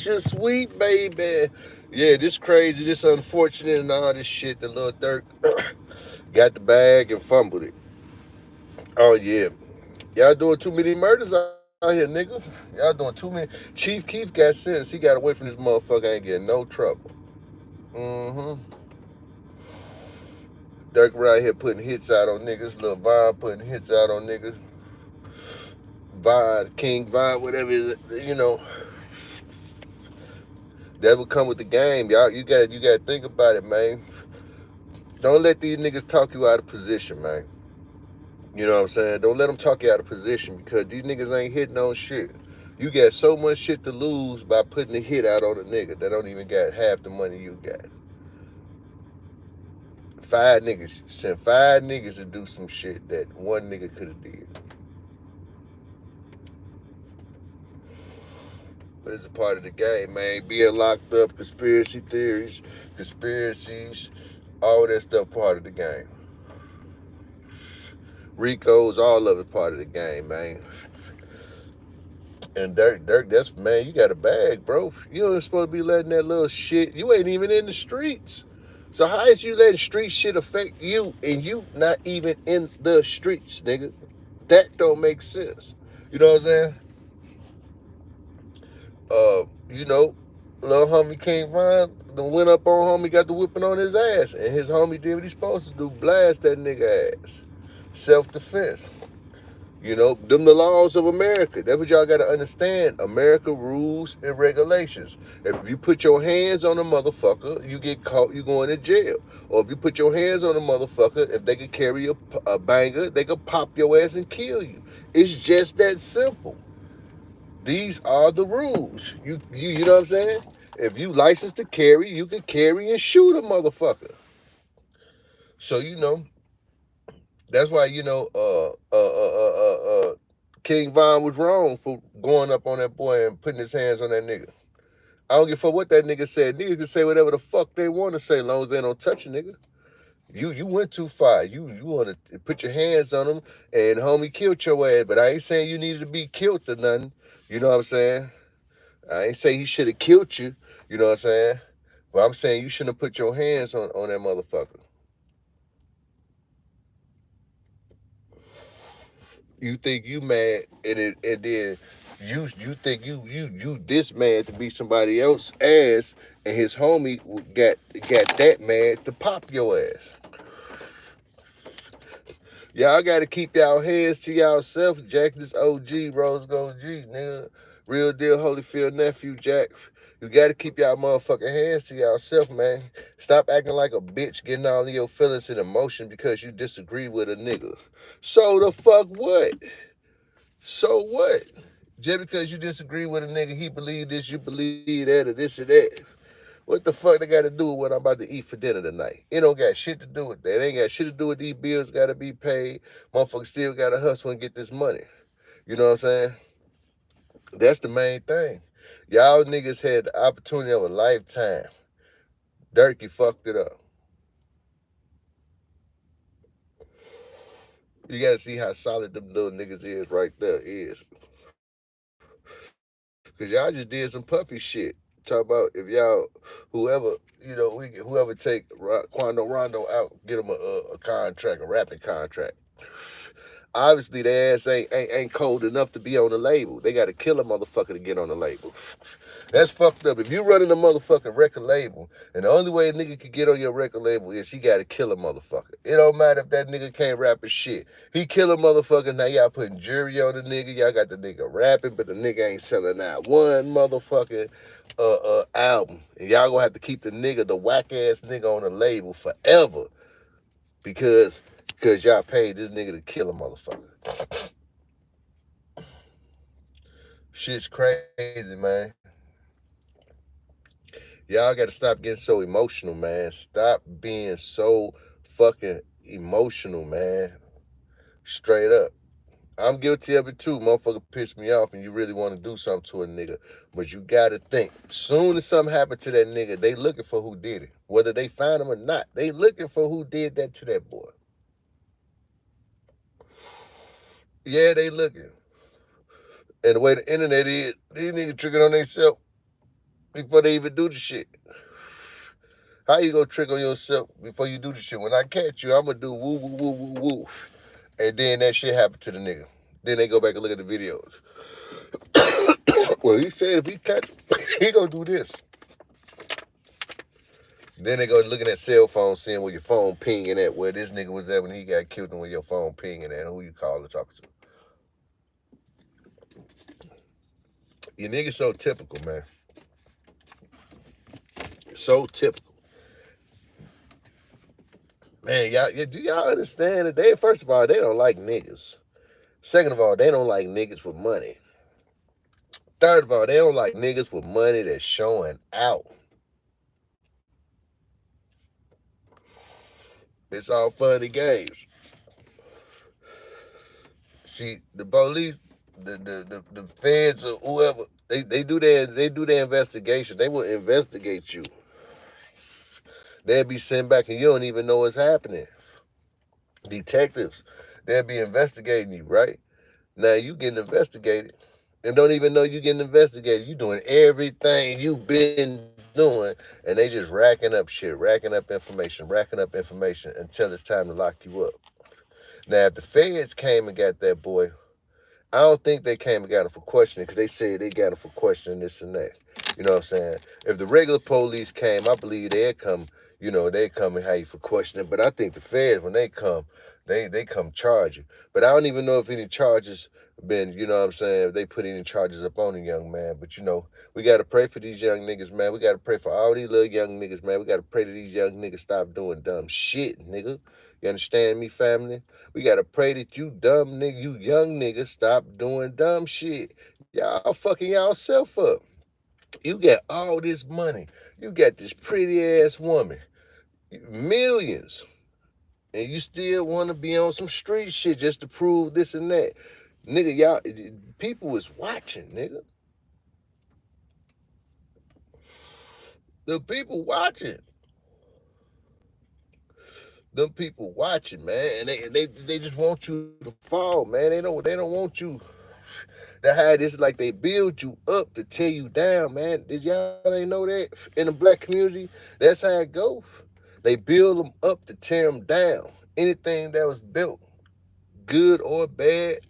sweet baby. Yeah, this crazy, this unfortunate, and all this shit. The little Durk got the bag and fumbled it. Oh yeah, y'all doing too many murders out here, nigga. Y'all doing too many. Chief Keef got sentenced. He got away from this motherfucker. Ain't getting no trouble. Mm-hmm. Dirk right here putting hits out on niggas. Lil Vine putting hits out on niggas. Vine, King Vine, whatever it is, that would come with the game, y'all. You got to think about it, man. Don't let these niggas talk you out of position, man. You know what I'm saying? Don't let them talk you out of position because these niggas ain't hitting on shit. You got so much shit to lose by putting a hit out on a nigga that don't even got half the money you got. Five niggas. Send five niggas to do some shit that one nigga could have did. But it's a part of the game, man. Being locked up, conspiracy theories, conspiracies, all that stuff part of the game. Rico's, all of it part of the game, man. And Dirk, that's, man, you got a bag, bro. You ain't supposed to be letting that little shit. You ain't even in the streets. So how is you letting street shit affect you and you not even in the streets, nigga? That don't make sense. You know what I'm saying? You know, little homie came around, then went up on homie, got the whipping on his ass. And his homie did what he's supposed to do, blast that nigga ass. Self-defense. You know, them the laws of America. That's what y'all got to understand. America rules and regulations. If you put your hands on a motherfucker, you get caught, you going to jail. Or if you put your hands on a motherfucker, if they could carry a banger, they could pop your ass and kill you. It's just that simple. These are the rules. You know what I'm saying? If you license to carry, you can carry and shoot a motherfucker. So that's why King Von was wrong for going up on that boy and putting his hands on that nigga. I don't give a fuck what that nigga said. Niggas can say whatever the fuck they want to say, as long as they don't touch a nigga. You went too far. You want to put your hands on him, and homie killed your ass. But I ain't saying you needed to be killed or nothing. You know what I'm saying? I ain't saying he should have killed you. You know what I'm saying? But I'm saying you shouldn't have put your hands on that motherfucker. You think you mad, and then you think you this mad to be somebody else ass, and his homie got that mad to pop your ass. Y'all got to keep y'all hands to y'allself. Jack, this OG, Rose Gold G, nigga. Real deal Holyfield nephew, Jack. You got to keep y'all motherfucking hands to y'allself, man. Stop acting like a bitch, getting all of your feelings and emotion because you disagree with a nigga. So the fuck what? So what? Just because you disagree with a nigga, he believe this, you believe that, or this or that. What the fuck they got to do with what I'm about to eat for dinner tonight? It don't got shit to do with that. It ain't got shit to do with these bills got to be paid. Motherfuckers still got to hustle and get this money. You know what I'm saying? That's the main thing. Y'all niggas had the opportunity of a lifetime. Dirk, you fucked it up. You got to see how solid them little niggas is right there is. Because y'all just did some puffy shit. Talk about if y'all, whoever, whoever take Quando Rondo out, get him a contract, a rapping contract. Obviously, their ass ain't cold enough to be on the label. They got to kill a motherfucker to get on the label. That's fucked up. If you running a motherfucking record label, and the only way a nigga can get on your record label is he got to kill a motherfucker. It don't matter if that nigga can't rap his shit. He kill a motherfucker, now y'all putting jury on the nigga. Y'all got the nigga rapping, but the nigga ain't selling out one motherfucking album. And y'all gonna have to keep the nigga, the whack ass nigga on the label forever because y'all paid this nigga to kill a motherfucker. Shit's crazy, man. Y'all got to stop getting so emotional, man. Stop being so fucking emotional, man. Straight up. I'm guilty of it too. Motherfucker pissed me off and you really want to do something to a nigga. But you got to think. Soon as something happened to that nigga, they looking for who did it. Whether they find him or not, they looking for who did that to that boy. Yeah, they looking. And the way the internet is, these niggas tricking on themselves. before they even do the shit. How you gonna trick on yourself before you do the shit? When I catch you, I'm gonna do woo woo woo woo woo, and then that shit happen to the nigga. Then they go back and look at the videos. Well, he said if he catch him, he gonna do this. Then they go looking at cell phones, seeing where your phone pinging at, where this nigga was at when he got killed, and where your phone pinging at, and who you calling talking to. Your niggas so typical, man. So typical. Man, do y'all understand that they, first of all, they don't like niggas. Second of all, they don't like niggas with money. Third of all, they don't like niggas with money that's showing out. It's all fun and games. See, the police, the feds or whoever, they do their investigation. They will investigate you. They'll be sent back and you don't even know what's happening. Detectives, they'll be investigating you, right? Now you getting investigated and don't even know you getting investigated. You doing everything you've been doing, and they just racking up shit, racking up information until it's time to lock you up. Now, if the feds came and got that boy, I don't think they came and got him for questioning, because they said they got him for questioning this and that. You know what I'm saying? If the regular police came, I believe they'd come, they'd come and have you for questioning. But I think the feds, when they come, they come charge you. But I don't even know if any charges been, you know what I'm saying, if they put any charges up on the young man. But, we got to pray for these young niggas, man. We got to pray for all these little young niggas, man. We got to pray that these young niggas stop doing dumb shit, nigga. You understand me, family? We gotta pray that you young niggas stop doing dumb shit. Y'all fucking y'allself up. You got all this money. You got this pretty ass woman. Millions. And you still wanna be on some street shit just to prove this and that. Nigga, y'all, people is watching, nigga. The people watching. Them people watching, man, and they just want you to fall, man. They don't want you to have this, like they build you up to tear you down, man. Did y'all ain't know that in the black community? That's how it goes. They build them up to tear them down. Anything that was built, good or bad,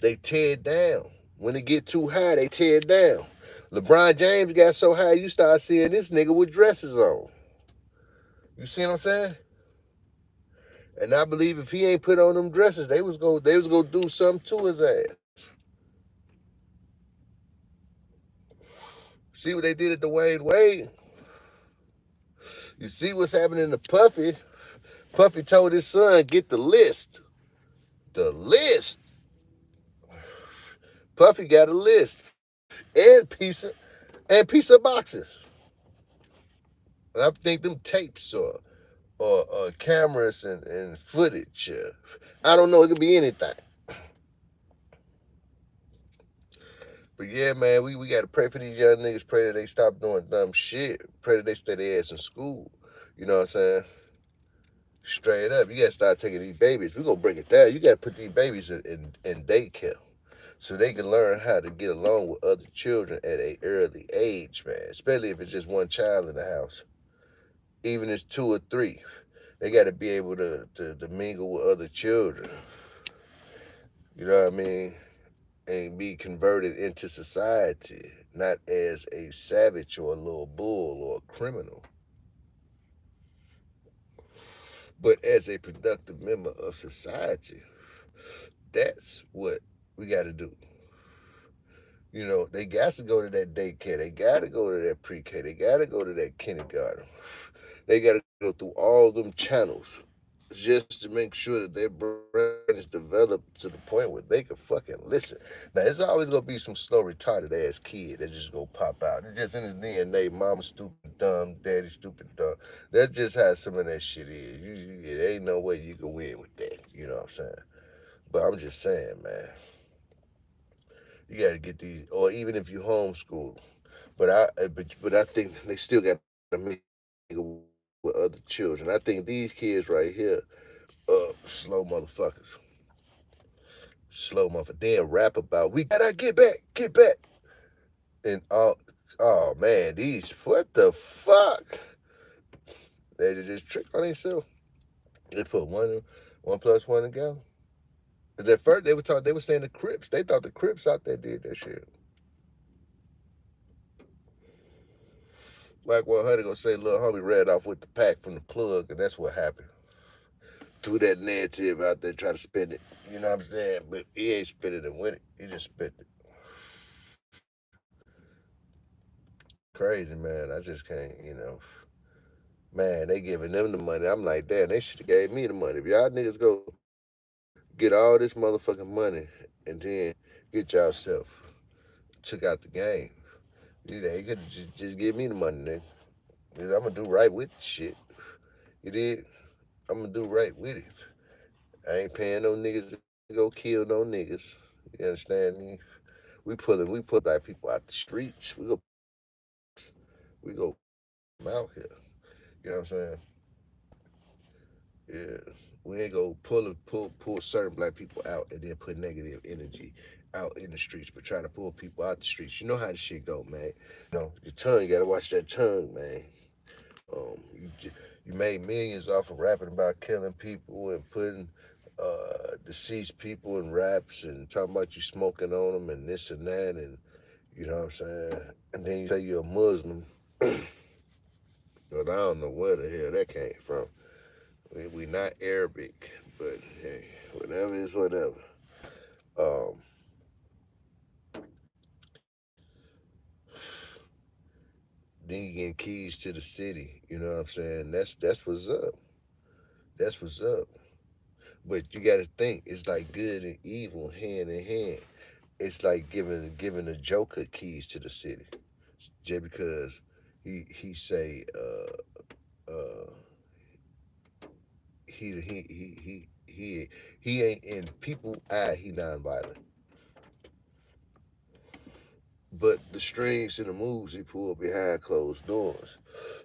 they tear it down. When it get too high, they tear it down. LeBron James got so high, you start seeing this nigga with dresses on. You see what I'm saying? And I believe if he ain't put on them dresses, they was gonna do something to his ass. See what they did at Dwayne Wade? You see what's happening to Puffy? Puffy told his son, get the list. The list. Puffy got a list. And pizza boxes. And I think them tapes or cameras and footage. I don't know, it could be anything. But yeah, man, we got to pray for these young niggas. Pray that they stop doing dumb shit. Pray that they stay their ass in school. You know what I'm saying? Straight up, you got to start taking these babies. We're going to break it down. You got to put these babies in daycare so they can learn how to get along with other children at an early age, man. Especially if it's just one child in the house. Even if it's 2 or 3. They got to be able to mingle with other children. You know what I mean? And be converted into society, not as a savage or a little bull or a criminal, but as a productive member of society. That's what we got to do. They got to go to that daycare. They got to go to that pre-K. They got to go to that kindergarten. They got to go through all them channels just to make sure that their brain is developed to the point where they can fucking listen. Now, there's always going to be some slow, retarded ass kid that just going to pop out. It's just in his DNA. Mama stupid dumb, daddy stupid dumb. That's just how some of that shit is. There ain't no way you can win with that. You know what I'm saying? But I'm just saying, man. You got to get these, or even if you homeschool. But I think they still got to make with other children. I think these kids right here, slow motherfuckers. Slow motherfucker. Then rap about, we gotta get back. And oh man, these what the fuck? They just trick on themselves. They put one plus one together. Cause at first they were saying the Crips. They thought the Crips out there did that shit. Like 100 gonna say, little homie ran off with the pack from the plug, and that's what happened. Threw that narrative out there, try to spin it. You know what I'm saying? But he ain't spin it and win it. He just spit it. Crazy, man. I just can't. Man, they giving them the money. I'm like, damn, they should have gave me the money. If y'all niggas go get all this motherfucking money and then get yourself took out the game, they could just give me the money, nigga. Cause I'm gonna do right with the shit. You did? I'm gonna do right with it. I ain't paying no niggas to go kill no niggas. You understand me? We put black people out the streets. We go them out here. You know what I'm saying? Yeah. We ain't go pull certain black people out and then put negative energy out in the streets, but trying to pull people out the streets. You know how this shit go, man. Your tongue, you gotta watch that tongue, man. You made millions off of rapping about killing people and putting deceased people in raps and talking about you smoking on them and this and that and you know what I'm saying. And then you say you're a Muslim, but I don't know where the hell that came from. We not Arabic, but hey, whatever is whatever. Um, then you getting keys to the city. You know what I'm saying? That's what's up. That's what's up. But you got to think, it's like good and evil hand in hand. It's like giving the Joker keys to the city, just because he say uh he ain't in people eye he nonviolent, but the strings and the moves he pulled behind closed doors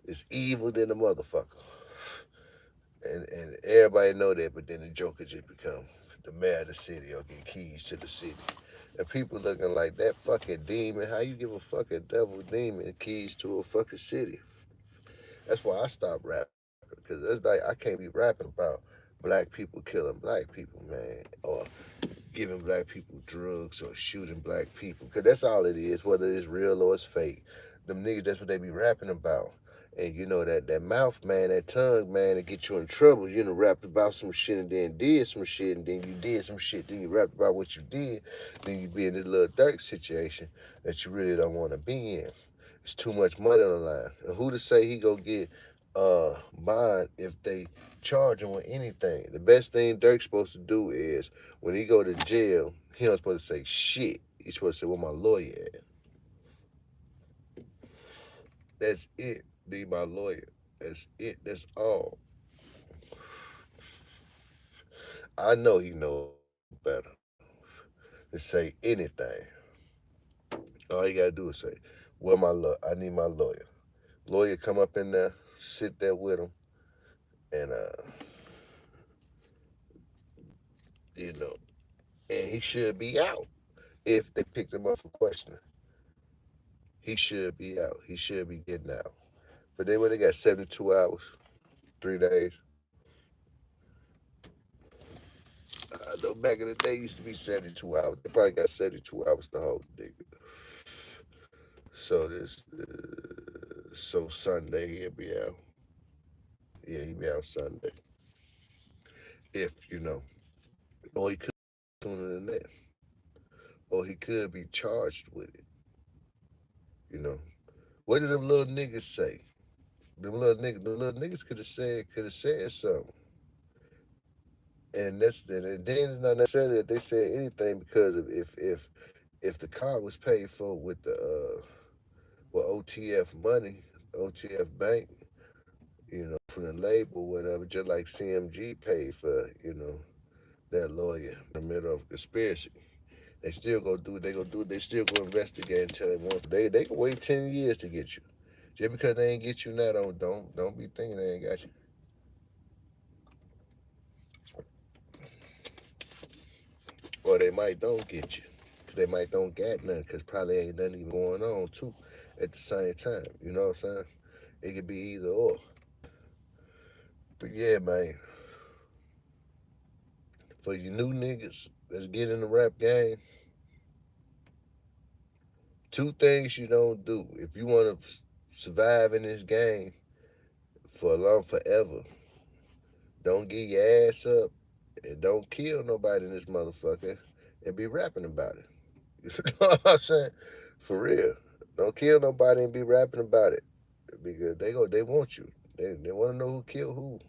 is evil than a motherfucker, and everybody know that. But then the Joker just become the mayor of the city or get keys to the city. And people looking like that fucking demon. How you give a fucking devil demon keys to a fucking city? That's why I stopped rapping. Because it's like I can't be rapping about black people killing black people, man. Or giving black people drugs or shooting black people. Because that's all it is, whether it's real or it's fake. Them niggas, that's what they be rapping about. And that mouth, man, that tongue, man, that get you in trouble. You rapped about some shit and then did some shit and then you did some shit. Then you rapped about what you did. Then you be in this little dark situation that you really don't want to be in. It's too much money on the line. And who to say he go get bond if they charge him with anything? The best thing Dirk's supposed to do is when he go to jail, he not supposed to say shit. He's supposed to say, "Where my lawyer at?" That's it. Be my lawyer. That's it. That's all. I know he know better to say anything. All you gotta do is say, "Well, I need my lawyer." Lawyer come up in there, sit there with him, and you know, and he should be out if they picked him up for questioning. He should be out. He should be getting out. But then when they got 72 hours, 3 days. I know back in the day used to be 72 hours. They probably got 72 hours to hold the nigga. So Sunday he'll be out. Yeah, he'll be out Sunday. If or he could be sooner than that, or he could be charged with it. You know, what did them little niggas say? The little niggas could have said something. And then it's not necessarily that they said anything because of if the car was paid for with the OTF money, OTF bank, from the label, whatever, just like CMG paid for, that lawyer in the middle of conspiracy. They still go do what they go do. They still go investigate until they want to. They can wait 10 years to get you. Just because they ain't get you now, don't be thinking they ain't got you. Or they might don't get you. They might don't got nothing because probably ain't nothing even going on too at the same time. You know what I'm saying? It could be either or. But yeah, man, for you new niggas that's getting in the rap game, two things you don't do if you want to survive in this game for a long forever. Don't get your ass up and don't kill nobody in this motherfucker and be rapping about it. You know what I'm saying? For real. Don't kill nobody and be rapping about it. Because they want you. They want to know who killed who.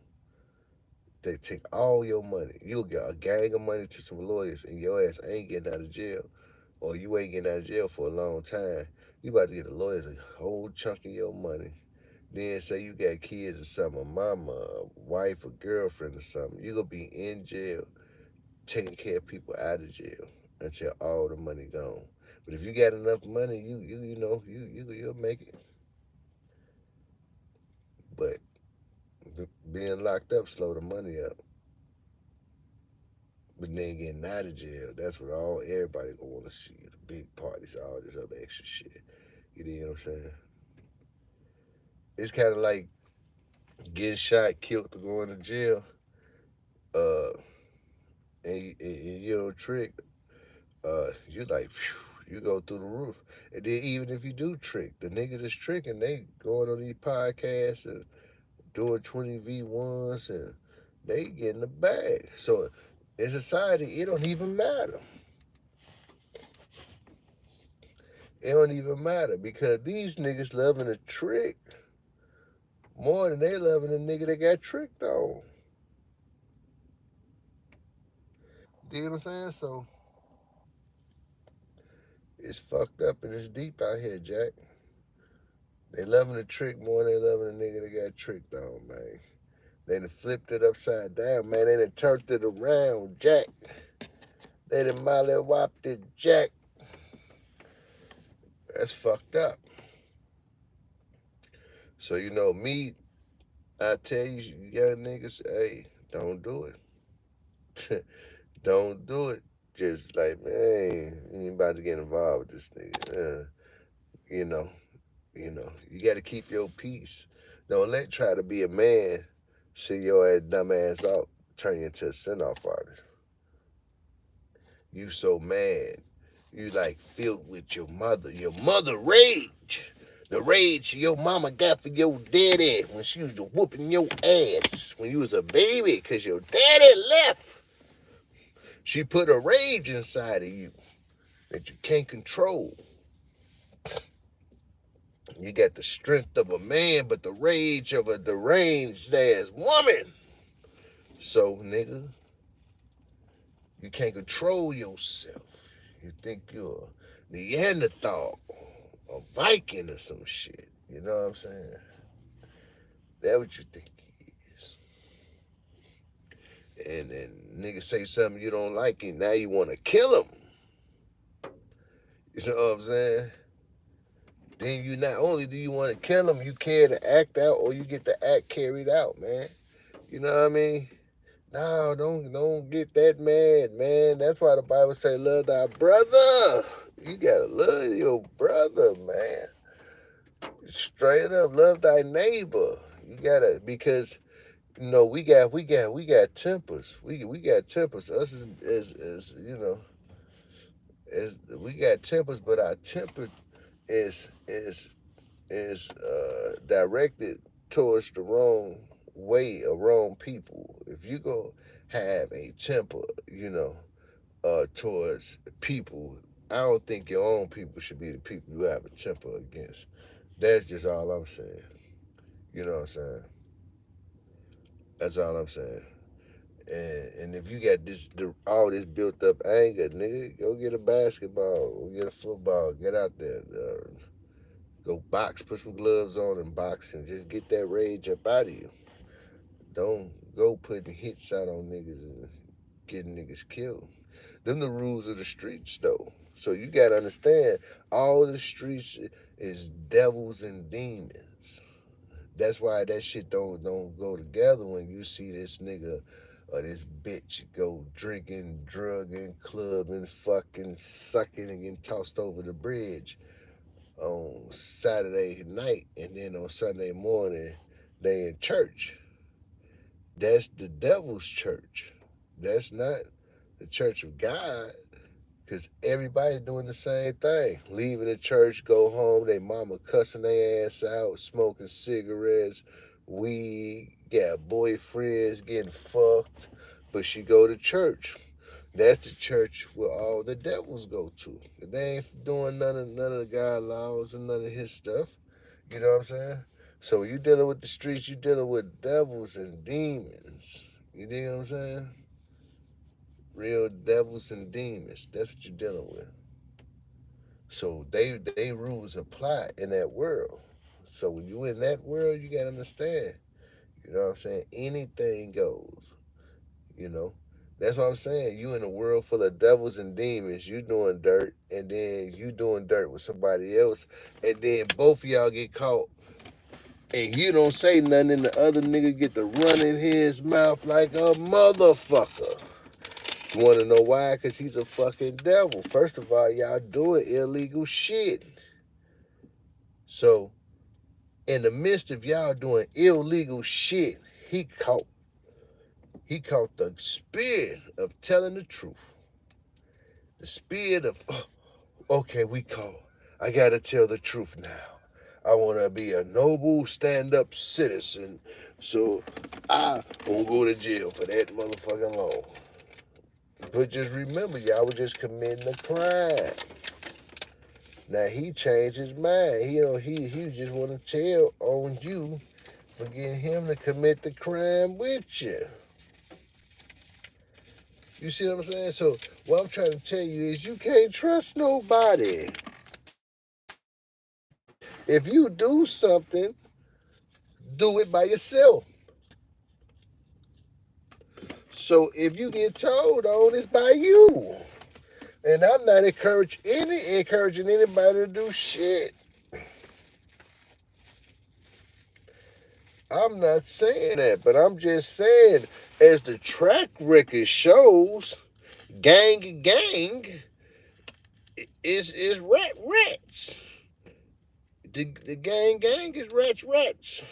They take all your money. You'll get a gang of money to some lawyers and your ass ain't getting out of jail. Or you ain't getting out of jail for a long time. You about to get the lawyers a whole chunk of your money. Then say you got kids or something, a mama, a wife, a girlfriend or something. You gonna be in jail taking care of people out of jail until all the money gone. But if you got enough money, you'll make it. But being locked up slow the money up. But then getting out of jail, that's what everybody gonna want to see. The big parties, all this other extra shit. You know what I'm saying? It's kind of like getting shot, killed to going to jail. Uh, and you don't trick. You like, whew, you go through the roof. And then even if you do trick, the niggas that's tricking, they going on these podcasts and doing 20v1s and they getting the bag. So in society, it don't even matter. It don't even matter because these niggas loving a trick more than they loving a nigga that got tricked on. You know what I'm saying? So it's fucked up and it's deep out here, Jack. They loving the trick more than they loving a nigga that got tricked on, man. They done flipped it upside down, man. They done turned it around, Jack. They done molly whopped it, Jack. That's fucked up. So, me, I tell you, you young niggas, hey, don't do it. Don't do it. Just like, man, you ain't about to get involved with this nigga. You know, you got to keep your peace. Don't let try to be a man, see your ass dumb ass out, turn you into a send-off artist. You so mad. You like filled with your mother rage. The rage your mama got for your daddy when she was whooping your ass when you was a baby because your daddy left. She put a rage inside of you that you can't control. You got the strength of a man, but the rage of a deranged ass woman. So, nigga, you can't control yourself. You think you're a Neanderthal, a Viking or some shit. You know what I'm saying? That's what you think he is. And nigga say something you don't like, and now you want to kill him. You know what I'm saying? Then you not only do you want to kill him, you care to act out, or you get the act carried out, man. You know what I mean? No, don't get that mad, man. That's why the Bible say love thy brother. You gotta love your brother, man. Straight up, love thy neighbor. You gotta because we got tempers. We got tempers. Us as as we got tempers, but our temper is directed towards the wrong way or wrong people. If you go have a temper, towards people, I don't think your own people should be the people you have a temper against. That's just all I'm saying. You know what I'm saying? That's all I'm saying. And if you got all this built up anger, nigga, go get a basketball, go get a football, get out there, go box, put some gloves on and box, and just get that rage up out of you. Don't go putting hits out on niggas and getting niggas killed. Them the rules of the streets, though. So you gotta understand, all the streets is devils and demons. That's why that shit don't go together when you see this nigga or this bitch go drinking, drugging, clubbing, fucking, sucking, and getting tossed over the bridge on Saturday night, and then on Sunday morning they in church. That's the devil's church. That's not the church of God. Because everybody doing the same thing. Leaving the church, go home, they mama cussing their ass out, smoking cigarettes, weed, got boyfriends, getting fucked. But she go to church. That's the church where all the devils go to. They ain't doing none of the God laws and none of his stuff. You know what I'm saying? So you dealing with the streets, you dealing with devils and demons. You know what I'm saying? Real devils and demons. That's what you're dealing with. So they rules apply in that world. So when you in that world, you gotta understand. You know what I'm saying? Anything goes. You know. That's what I'm saying. You in a world full of devils and demons. You doing dirt, and then you doing dirt with somebody else, and then both of y'all get caught, and you don't say nothing, and the other nigga get to run in his mouth like a motherfucker. You want to know why? Because he's a fucking devil. First of all, y'all doing illegal shit. So, in the midst of y'all doing illegal shit, he caught the spirit of telling the truth. The spirit of, okay, we caught. I got to tell the truth now. I want to be a noble stand-up citizen, so I won't go to jail for that motherfucking long. But just remember, y'all was just committing a crime. Now he changed his mind. He just want to tell on you for getting him to commit the crime with you. You see what I'm saying? So what I'm trying to tell you is you can't trust nobody. If you do something, do it by yourself. So if you get told on, it's by you. And I'm not encouraging anybody to do shit. I'm not saying that, but I'm just saying, as the track record shows, gang is rats. The gang is rats.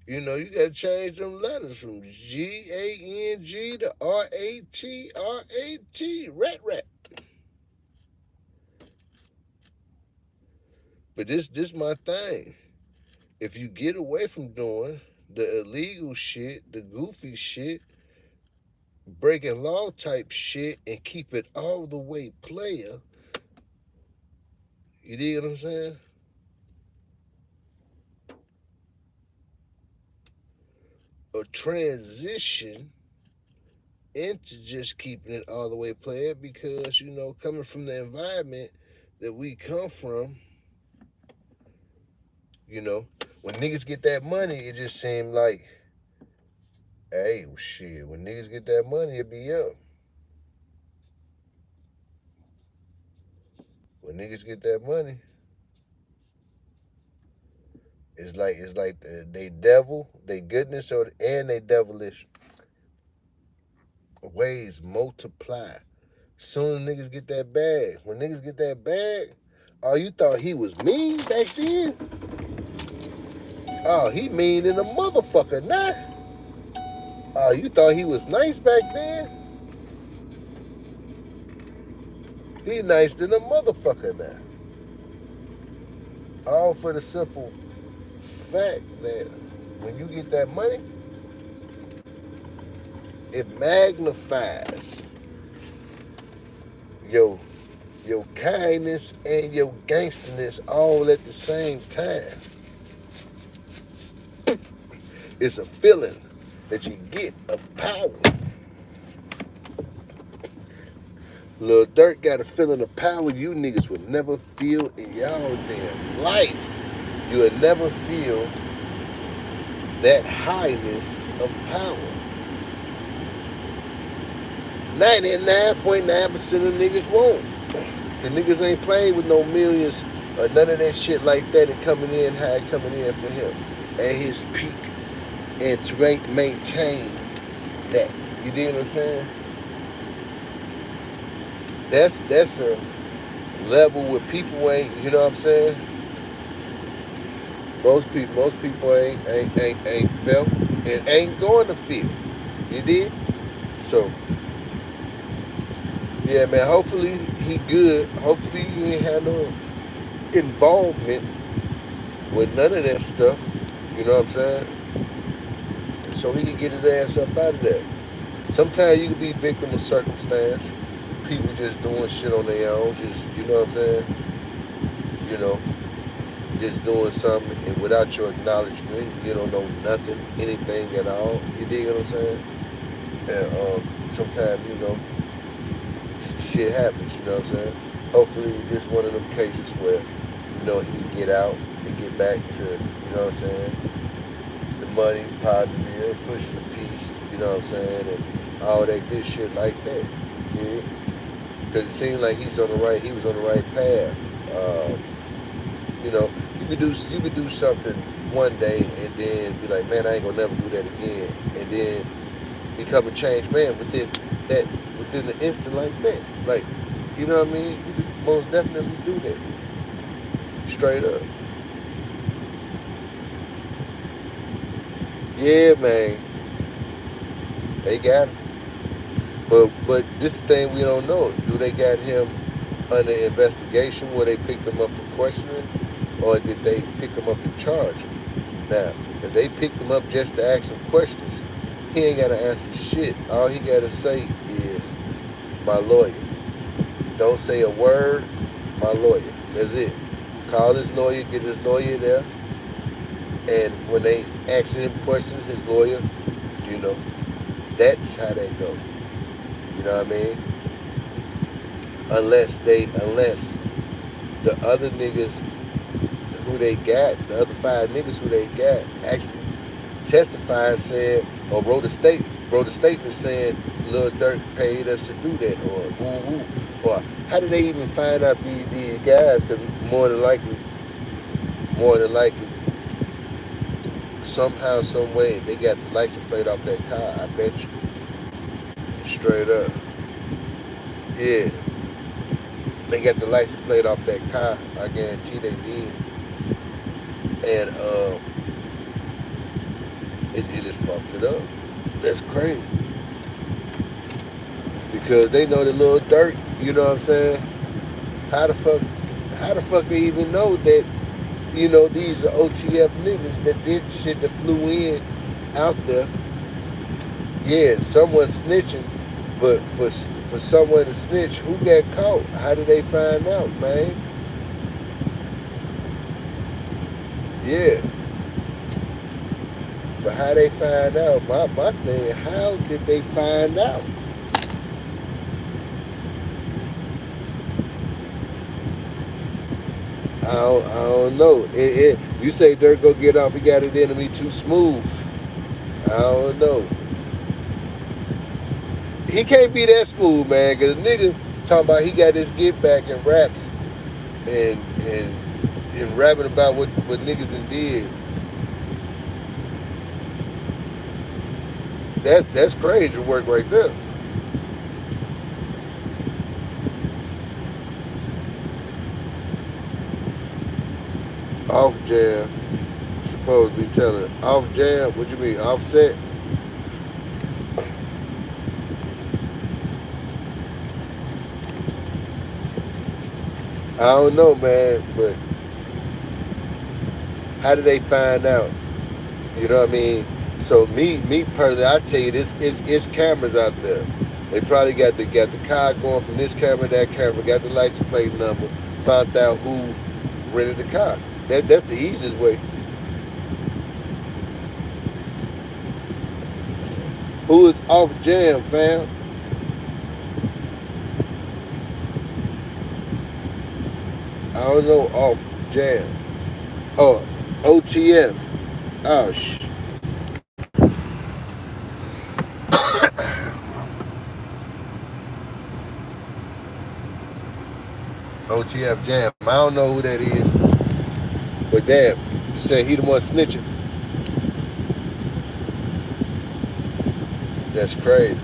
You know, you gotta change them letters from GANG to RATRAT. Rat. But this my thing. If you get away from doing the illegal shit, the goofy shit, breaking law type shit, and keep it all the way player, you dig what I'm saying? A transition into just keeping it all the way player, because, you know, coming from the environment that we come from, you know, when niggas get that money, it just seemed like, hey, shit, when niggas get that money, it be up. When niggas get that money, it's like they devil, they goodness, and they devilish ways multiply. Soon as niggas get that bag. When niggas get that bag, oh, you thought he was mean back then? Oh, he mean in a motherfucker now. Oh, you thought he was nice back then? He nice than a motherfucker now. All for the simple fact that when you get that money, it magnifies your kindness and your gangsterness all at the same time. It's a feeling that you get of power. Lil Durk got a feeling of power you niggas would never feel in y'all damn life. You would never feel that highness of power. 99.9% of niggas won't. The niggas ain't playing with no millions or none of that shit like that and coming in high, coming in for him. at his peak and to maintain that. You dig what I'm saying? That's a level where people ain't. You know what I'm saying? Most people ain't felt and ain't going to feel. You did? So yeah, man. Hopefully he good. Hopefully he ain't had no involvement with none of that stuff. You know what I'm saying? So he can get his ass up out of there. Sometimes you can be victim of circumstance. People just doing shit on their own. Just you know what I'm saying? You know, just doing something and without your acknowledgement, you don't know nothing, anything at all. You dig what I'm saying? And sometimes shit happens. You know what I'm saying? Hopefully, this one of them cases where he can get out and get back to what I'm saying, the money, positive, pushing the peace. You know what I'm saying, and all that good shit like that. Yeah. Because it seemed like he was on the right path. You know, you could do something one day and then be like, man, I ain't gonna never do that again, and then become a changed man within the instant like that. Like, you know what I mean? You could most definitely do that. Straight up. Yeah, man. They got him. But this is the thing we don't know. Do they got him under investigation where they picked him up for questioning, or did they pick him up and charge him? Now, if they picked him up just to ask him questions, he ain't got to answer shit. All he got to say is, my lawyer. Don't say a word, my lawyer. That's it. Call his lawyer, get his lawyer there, and when they ask him questions, his lawyer, that's how they go. You know what I mean? Unless the other niggas who they got, the other 5 niggas who they got, actually testified, said, or wrote a statement saying Lil Durk paid us to do that, or woo woo. Or how did they even find out these guys? Because more than likely, somehow, some way, they got the license plate off that car. I bet you. Straight up. Yeah. They got the license plate off that car. I guarantee they did. And it just fucked it up. That's crazy. Because they know the Lil Durk, you know what I'm saying? How the fuck they even know that, these are OTF niggas that did the shit, that flew in out there. Yeah, someone snitching, but for someone to snitch, who got caught? How did they find out, man? Yeah. But how they find out? My thing, how did they find out? I don't know. You say Durk go get off, he got it in me too smooth. I don't know. He can't be that smooth, man, because a nigga talking about he got this get back and raps and rapping about what niggas done did. That's crazy work right there. Off jam, supposedly telling off jam. What you mean, offset? I don't know, man, but how did they find out? You know what I mean? So me personally, I tell you this, it's cameras out there. They probably got the car going from this camera to that camera, got the license plate number, found out who rented the car. That's the easiest way. Who is off jam, fam? I don't know, off jam. Oh, OTF. Oh, OTF jam. I don't know who that is. But damn, you said he the one snitching. That's crazy.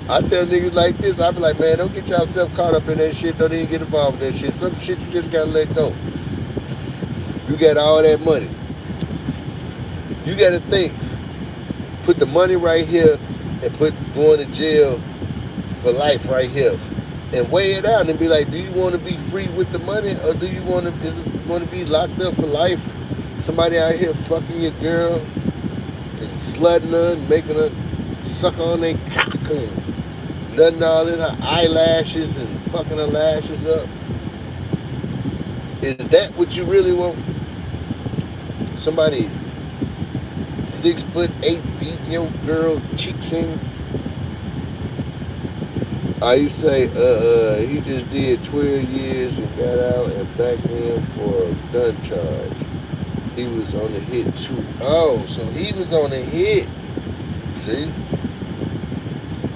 I tell niggas like this, I be like, man, don't get yourself caught up in that shit. Don't even get involved in that shit. Some shit you just gotta let go. You got all that money. You gotta think. Put the money right here and put going to jail for life right here. And weigh it out and be like, do you want to be free with the money, or do you want to be locked up for life? Somebody out here fucking your girl and slutting her and making her suck on their cock and nutting all in her eyelashes and fucking her lashes up. Is that what you really want? Somebody 6'8" beating your girl cheeks in. You say, he just did 12 years and got out and back in for a gun charge. He was on the hit too. Oh, so he was on the hit. See?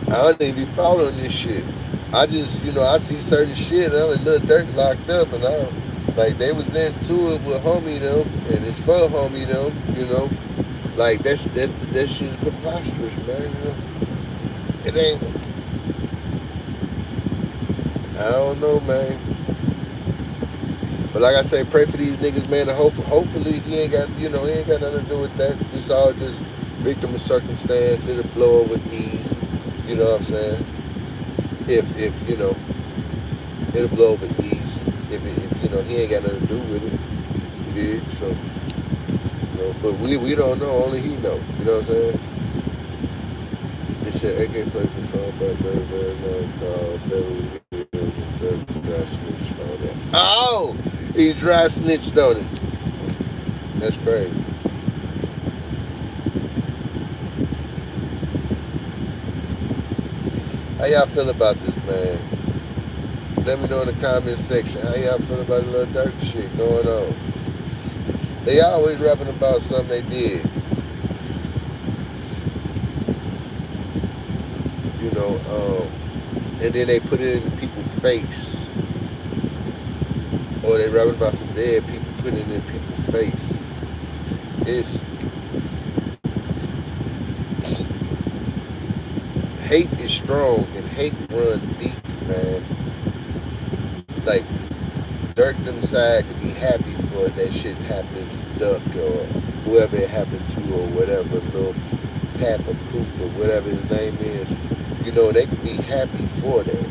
I don't even be following this shit. I just, I see certain shit and I'm like, Lil Durk Locked Up, and like, they was into it with homie them, and it's for homie them, Like, that shit's preposterous, man, It ain't. I don't know, man. But like I say, pray for these niggas, man. And hopefully he ain't got nothing to do with that. It's all just victim of circumstance. It'll blow over ease. You know what I'm saying? If it'll blow over ease. If he ain't got nothing to do with it. You dig? So, but we don't know. Only he know. You know what I'm saying? This shit AK plays a song by very long called Beverly Hills, and dry snitched on it. Oh, he dry snitched on it. That's crazy. How y'all feel about this, man? Let me know in the comment section. How y'all feel about the Lil Durk shit going on? They always rapping about something they did. And then they put it in people's face. Or they rapping about some dead people, putting it in people's face. It's hate is strong and hate run deep, man. Like, Durk them side could be happy for that shit happening to Duck or whoever it happened to, or whatever, little Papa Poop or whatever his name is. They could be happy for that.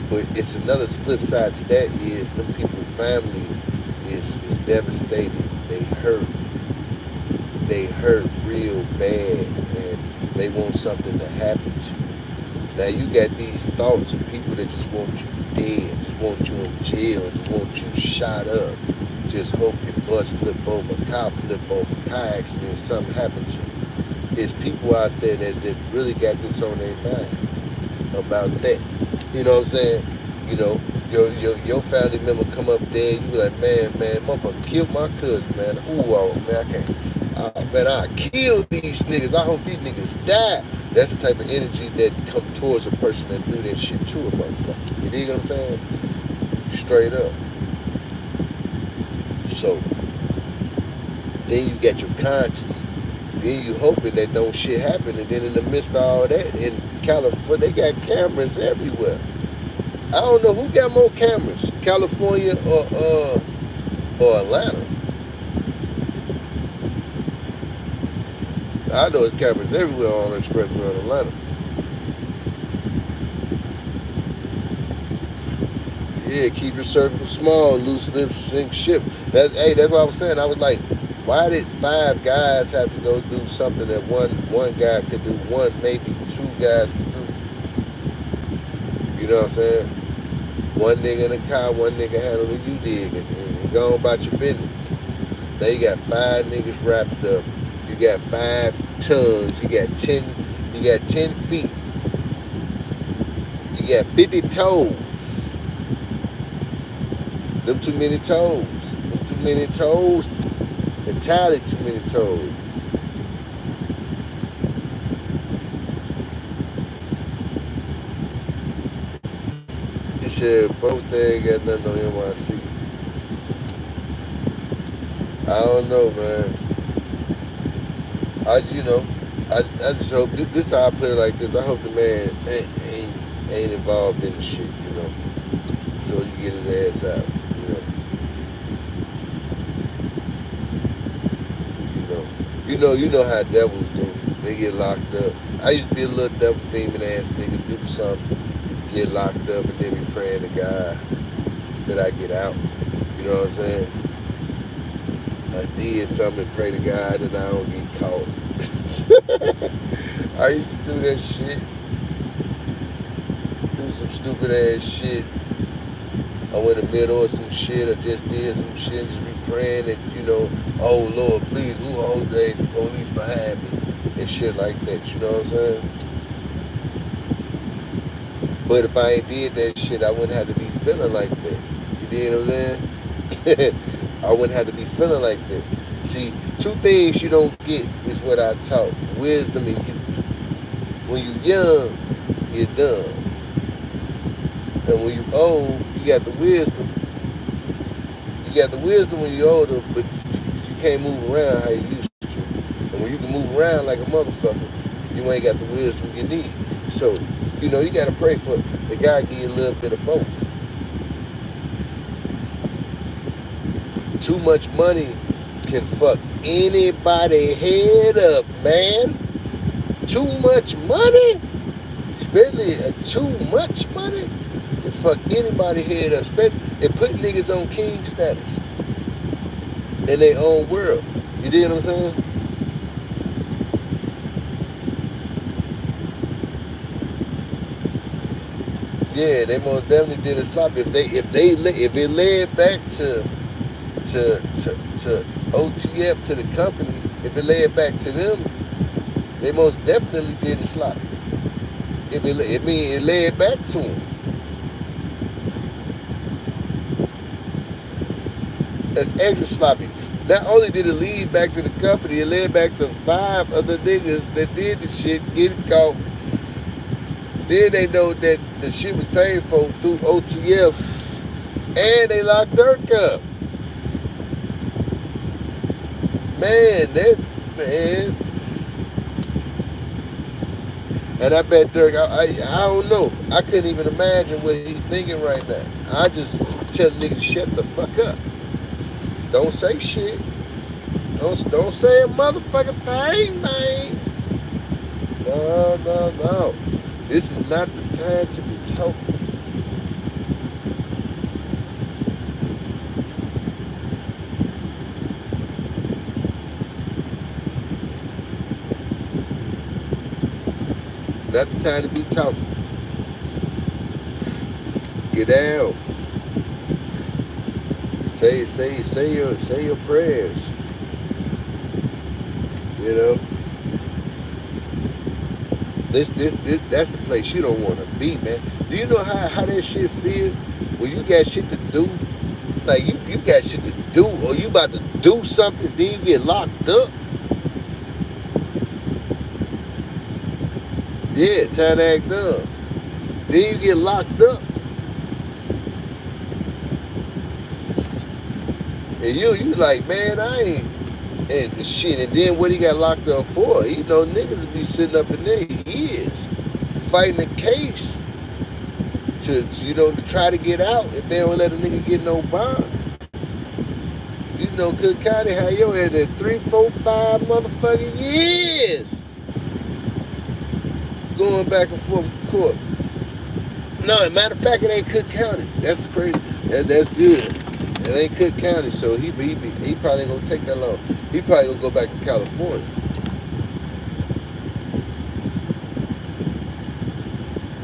But it's another flip side to that is them people's family is devastated. They hurt. They hurt real bad, and they want something to happen to you. Now you got these thoughts of people that just want you dead, just want you in jail, just want you shot up, just hope your bus flip over, car flip over, car accident, something happen to you. It's people out there that really got this on their mind about that. You know what I'm saying? Your family member come up there, you be like, man, motherfucker killed my cousin, man. Ooh, oh, man, I can't. Man, I killed these niggas. I hope these niggas die. That's the type of energy that come towards a person that do that shit to a motherfucker. You dig what I'm saying? Straight up. So, then you got your conscience. Then you hoping that don't shit happen, and then in the midst of all that, in California, they got cameras everywhere. I don't know who got more cameras, California or Atlanta. I know it's cameras everywhere on the expressway in Atlanta. Yeah, keep your circle small, loose lips sink ship. That's what I was saying. I was like, why did 5 guys have to go do something that one guy could do, maybe 2 guys could do? You know what I'm saying? One nigga in the car, one nigga handling you dig, and go on about your business. Now you got 5 niggas wrapped up. You got 5 tons. You got 10 feet. You got 50 toes. Them too many toes. Them too many toes. Entirely too many toes. This shit, both things got nothing on NYC. I don't know, man. You know, I just hope this how I put it like this. I hope the man ain't involved in the shit, you know. So you get his ass out, you know. You know, you know how devils do. They get locked up. I used to be a little devil demon ass nigga, do something, get locked up, and then be praying to God that I get out. You know what I'm saying? I did something and pray to God that I don't get caught. I used to do that shit. Do some stupid ass shit. I went in the middle of some shit. I just did some shit. Just be praying that, you know, oh Lord, please, who hold the police behind me? And shit like that. You know what I'm saying? But if I ain't did that shit, I wouldn't have to be feeling like that. You dig what I'm saying? I wouldn't have to be feeling like that. See, two things you don't get is what I taught. Wisdom and youth. When you young, you're dumb. And when you old, you got the wisdom. You got the wisdom when you're older, but you can't move around how you used to. And when you can move around like a motherfucker, you ain't got the wisdom you need. So, you know, you got to pray for the God give you a little bit of both. Too much money can fuck anybody head up, man. Too much money, especially too much money, can fuck anybody head up. It put niggas on king status in their own world. You dig what I'm saying? Yeah, they most definitely did a slop. If it led back to OTF, to the company, if it led back to them, they most definitely did a slop. It led back to them. That's extra sloppy. Not only did it lead back to the company, it led back to 5 other niggas that did the shit getting caught. Then they know that the shit was paid for through OTF, and they locked Durk up. Man. And I bet Durk, I don't know. I couldn't even imagine what he's thinking right now. I just tell niggas shut the fuck up. Don't say shit. Don't say a motherfucking thing, man. No. This is not the time to be talking. Not the time to be talking. Get down. Say your prayers. You know. This that's the place you don't want to be, man. Do you know how that shit feel when you got shit to do? Like you got shit to do, or you about to do something, then you get locked up. Yeah, time to act up. Then you get locked up. And you like, man, I ain't, and shit. And then what he got locked up for? You know, niggas be sitting up in there years fighting a case to try to get out if they don't let a nigga get no bond. You know, Cook County had your head at 3, 4, 5 motherfucking years going back and forth to court. No, matter of fact, it ain't Cook County. That's the crazy. That's good. It ain't Cook County, so he probably ain't gonna take that long. He probably gonna go back to California.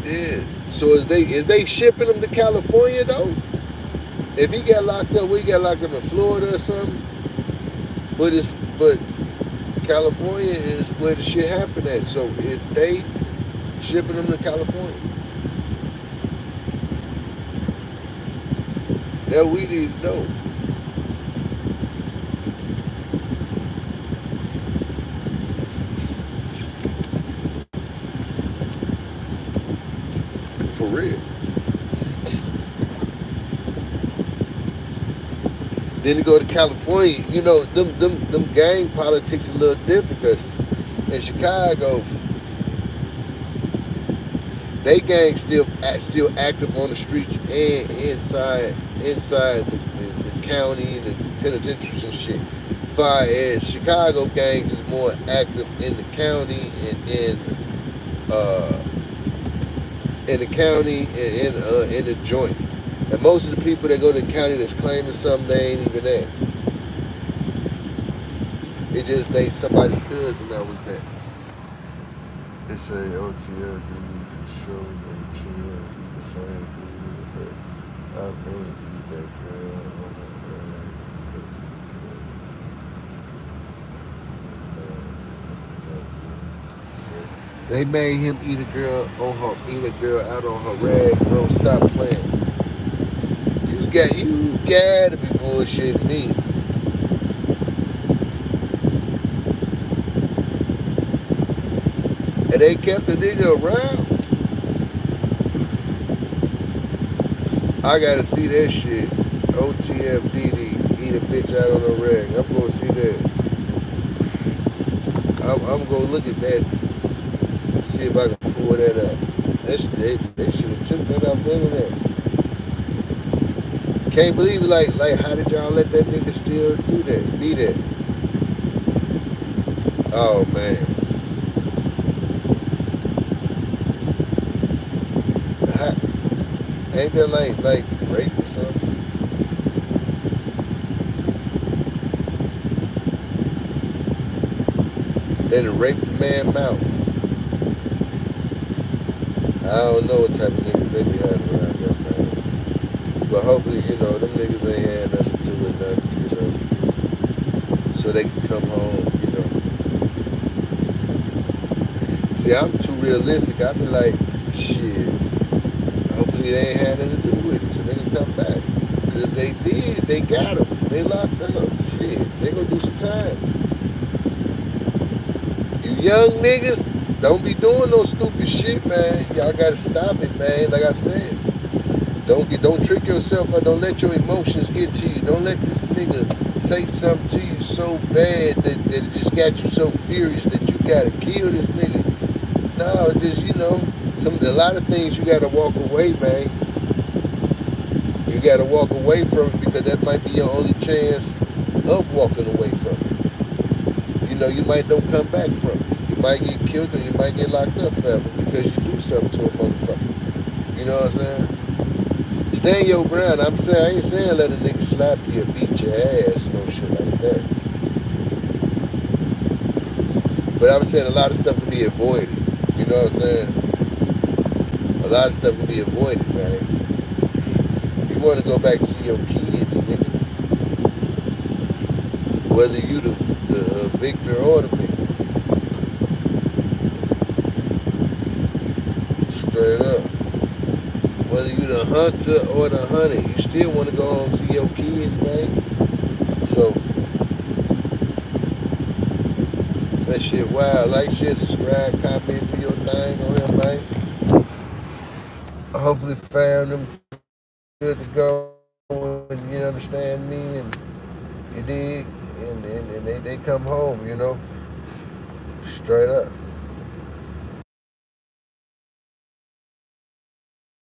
Yeah. So is they shipping him to California though? If he got locked up, he got locked up in Florida or something. But California is where the shit happened at. So is they shipping him to California? That we need to know. For real. Then you go to California, you know, them gang politics a little different because in Chicago, they gangs still active on the streets and inside the county and the penitentiaries and shit. Far as Chicago gangs is more active in the county and uh, in the joint. And most of the people that go to the county that's claiming something, they ain't even there. It just they somebody's cousin that was there. They say OTL for sure, chill, the same dude, but I mean, eat that girl. They made him eat a girl out on her rag, bro. Stop playing. You gotta be bullshitting me. And they kept the nigga around. I gotta see that shit. OTFDD, eat a bitch out on a rag. I'm gonna see that. I'm gonna look at that. See if I can pull that up. They should have took that off the internet. Can't believe it. Like how did y'all let that nigga still do that? Be that? Oh man. Ain't that like rape or something? Then it raped the man's mouth. I don't know what type of niggas they be having around there, man. But hopefully, you know, them niggas ain't had nothing to do with nothing, you know. So they can come home, you know. See, I'm too realistic. I be like, shit. Hopefully they ain't had nothing to do with it, so they can come back. Cause if they did, they got them. They locked up. Shit, they gonna do some time. You young niggas, don't be doing no stupid shit, man. Y'all gotta stop it, man. Like I said, don't trick yourself or don't let your emotions get to you. Don't let this nigga say something to you so bad that it just got you so furious that you gotta kill this nigga. No, just, you know, a lot of things you gotta walk away, man. You gotta walk away from it because that might be your only chance of walking away from it. You know, you might don't come back from it. You might get killed or you might get locked up forever because you do something to a motherfucker. You know what I'm saying? Stand your ground. I ain't saying let a nigga slap you or beat your ass or no shit like that. But I'm saying a lot of stuff can be avoided. You know what I'm saying? A lot of stuff can be avoided, man. You want to go back to see your kids, nigga. Whether you the victor or the victim. Straight up. Whether you the hunter or the hunted, you still want to go home and see your kids, man. So, that shit wild. Like, share, subscribe, comment, do your thing on here, man. Hopefully found them good to go and you understand me and you dig and they come home, you know. Straight up.